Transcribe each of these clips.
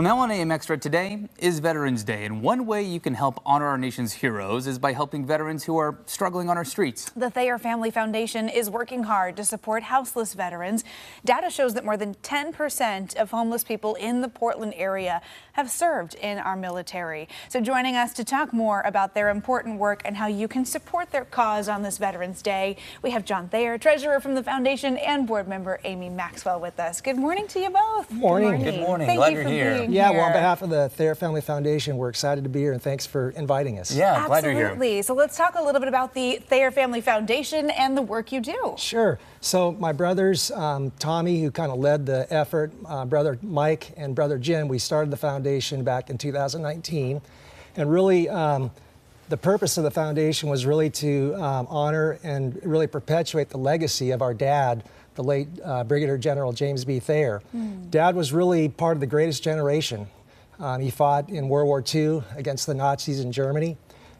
Well, now on AM Extra, today is Veterans Day, and one way you can help honor our nation's heroes is by helping veterans who are struggling on our streets. The Thayer Family Foundation is working hard to support houseless veterans. Data shows that more than 10% of homeless people in the Portland area have served in our military. So joining us to talk more about their important work and how you can support their cause on this Veterans Day, we have John Thayer, treasurer from the foundation, and board member Amy Maxwell with us. Good morning to you both. Morning. Good morning. Thank Glad you you're for here. being Yeah, here. well, on behalf of the Thayer Family Foundation, we're excited to be here, and thanks for inviting us. Yeah, glad you're here. Absolutely. So let's talk a little bit about the Thayer Family Foundation and the work you do. Sure. So my brothers, Tommy, who kind of led the effort, brother Mike and brother Jim, we started the foundation back in 2019. And really, the purpose of the foundation was really to honor and really perpetuate the legacy of our dad, the late Brigadier General James B. Thayer. Dad was really part of the greatest generation. He fought in World War II against the Nazis in Germany,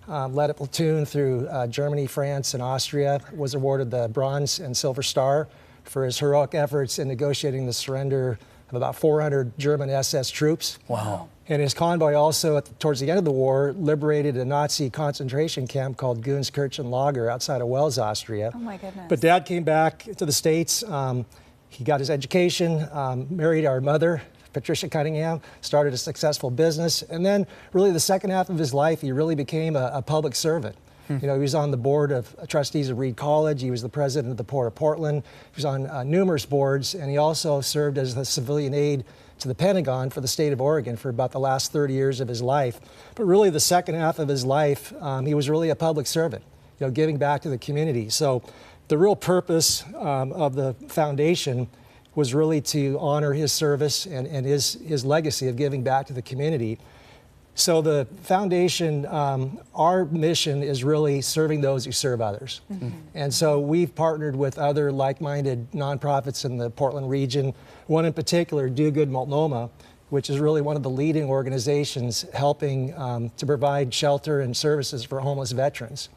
led a platoon through Germany, France, and Austria, was awarded the Bronze and Silver Star for his heroic efforts in negotiating the surrender of about 400 German SS troops. Wow. And his convoy also, towards the end of the war, liberated a Nazi concentration camp called Gunskirchen outside of Wels, Austria. Oh my goodness. But Dad came back to the States. He got his education, married our mother, Patricia Cunningham, started a successful business. And then really the second half of his life, he really became a public servant. You know, he was on the board of trustees of Reed College. He was the president of the Port of Portland. He was on numerous boards, and he also served as the civilian aide to the Pentagon for the state of Oregon for about the last 30 years of his life. But really the second half of his life, he was really a public servant, you know, giving back to the community. So the real purpose of the foundation was really to honor his service and his legacy of giving back to the community. So the foundation, our mission is really serving those who serve others. And so we've partnered with other like-minded nonprofits in the Portland region, one in particular, Do Good Multnomah, which is really one of the leading organizations helping to provide shelter and services for homeless veterans.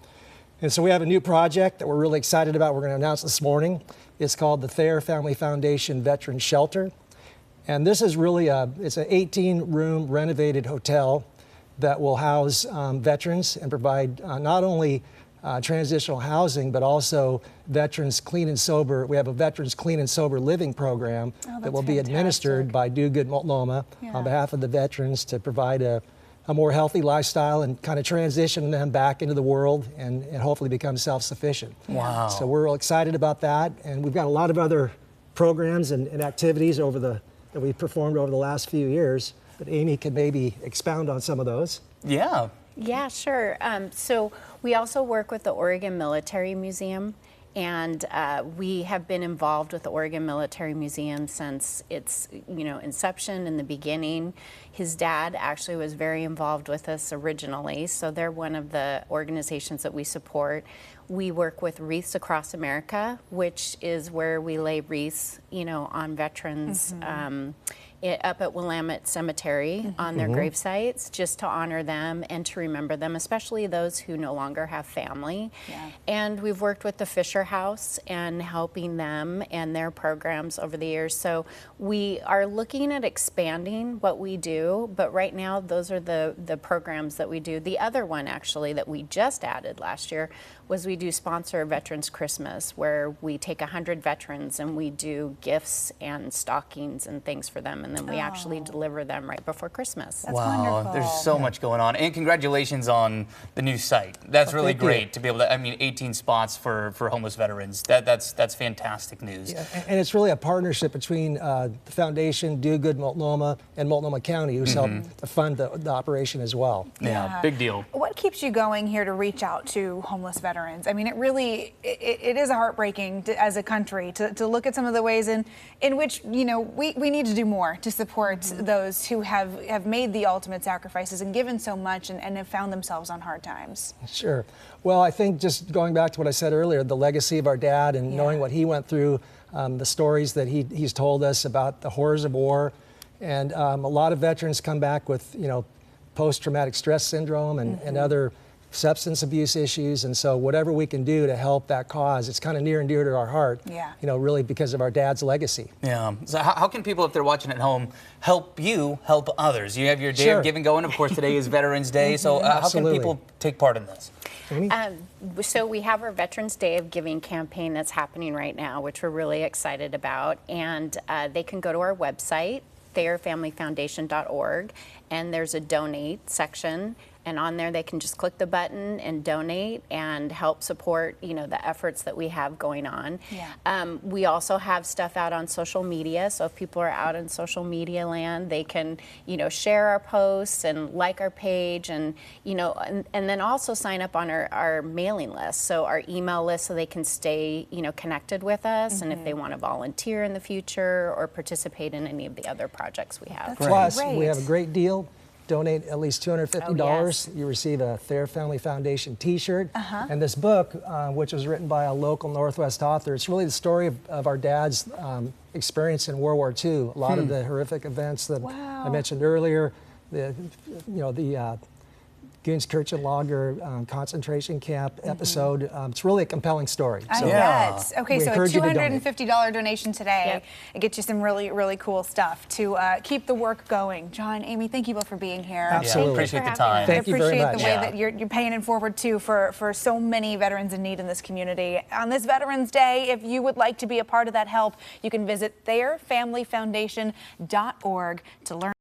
And so we have a new project that we're really excited about. We're going to announce this morning. It's called the Thayer Family Foundation Veteran Shelter. And this is really it's an 18-room renovated hotel that will house veterans and provide not only transitional housing, but also veterans clean and sober. We have a veterans clean and sober living program that will be administered by Do Good Multnomah on behalf of the veterans to provide a more healthy lifestyle and kind of transition them back into the world and hopefully become self-sufficient. Wow. So we're real excited about that. And we've got a lot of other programs and activities that we've performed over the last few years, but Amy can maybe expound on some of those. Yeah. Yeah, sure. So we also work with the Oregon Military Museum, and we have been involved with the Oregon Military Museum since its inception in the beginning. His dad actually was very involved with us originally, so they're one of the organizations that we support. We work with Wreaths Across America, which is where we lay wreaths, on veterans up at Willamette Cemetery on their grave sites, just to honor them and to remember them, especially those who no longer have family. And we've worked with the Fisher House and helping them and their programs over the years. So we are looking at expanding what we do, but right now those are the programs that we do. The other one actually that we just added last year was we do sponsor Veterans Christmas, where we take 100 veterans and we do gifts and stockings and things for them, and then we actually deliver them right before Christmas. That's wow, wonderful. There's so much going on. And congratulations on the new site. That's really great to be able to, 18 spots for homeless veterans. That's fantastic news. Yeah, and it's really a partnership between the foundation, Do Good Multnomah, and Multnomah County, who's helped to fund the operation as well. Yeah, big deal. What keeps you going here to reach out to homeless veterans? I mean, it really, it is heartbreaking as a country to look at some of the ways in which, we need to do more to support those who have made the ultimate sacrifices and given so much and have found themselves on hard times. Sure. Well, I think just going back to what I said earlier, the legacy of our dad and knowing what he went through, the stories that he's told us about the horrors of war, and a lot of veterans come back with, post-traumatic stress syndrome and other substance abuse issues, and so whatever we can do to help that cause, it's kind of near and dear to our heart. Yeah. You know, really because of our dad's legacy. Yeah. So how can people, if they're watching at home, help you help others? You have your day Sure. of giving going. Of course, today is Veterans Day. So how can Absolutely. people take part in this? So we have our Veterans Day of Giving campaign that's happening right now, which we're really excited about. And they can go to our website, ThayerFamilyFoundation.org, and there's a donate section. And on there, they can just click the button and donate and help support, you know, the efforts that we have going on. Yeah. We also have stuff out on social media. So if people are out in social media land, they can, you know, share our posts and like our page, and, you know, and then also sign up on our mailing list. So our email list, so they can stay, you know, connected with us. And if they want to volunteer in the future or participate in any of the other projects we have. That's Plus, great. we have a great deal. Donate at least $250. Oh, yes. You receive a Thayer Family Foundation T-shirt. And this book, which was written by a local Northwest author, it's really the story of our dad's experience in World War II. A lot of the horrific events that I mentioned earlier, the Gunskirchenlager concentration camp episode. It's really a compelling story. I So bet. Okay, we so a encourage you to donate. $250 donation today. Yep. It gets you some really, really cool stuff to keep the work going. John, Amy, thank you both for being here. Absolutely. Appreciate the Thank you for time. having us. Thank you very appreciate much. the way Yeah. that you're paying it forward too for so many veterans in need in this community. On this Veterans Day, if you would like to be a part of that help, you can visit ThayerFamilyFoundation.org to learn.